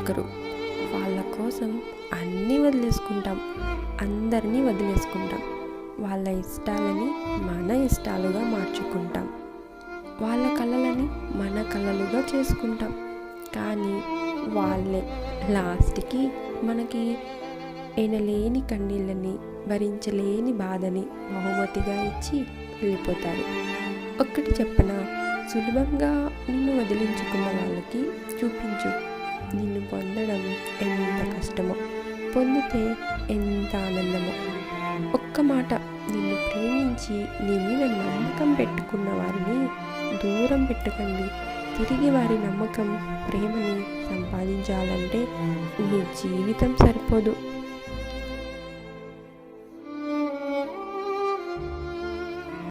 ఒకరు. వాళ్ళ కోసం అన్నీ వదిలేసుకుంటాం, అందరినీ వదిలేసుకుంటాం. వాళ్ళ ఇష్టాలని మన ఇష్టాలుగా మార్చుకుంటాం, వాళ్ళ కలలని మన కలలుగా చేసుకుంటాం. కానీ వాళ్ళే లాస్ట్కి మనకి ఎనలేని కన్నీళ్ళని, భరించలేని బాధని బహుమతిగా ఇచ్చి వెళ్ళిపోతారు. ఒక్కటి చెప్పనా, సులభంగా నిన్ను వదిలించుకున్న వాళ్ళకి చూపించు నిన్ను పొందడం ఎంత కష్టమో, పొందితే ఎంత ఆనందమో. ఒక్క మాట, నిన్ను ప్రేమించి నీ మీద నమ్మకం పెట్టుకున్న వారిని దూరం పెట్టకండి. తిరిగి వారి నమ్మకం, ప్రేమని సంపాదించాలంటే నీ జీవితం సరిపోదు.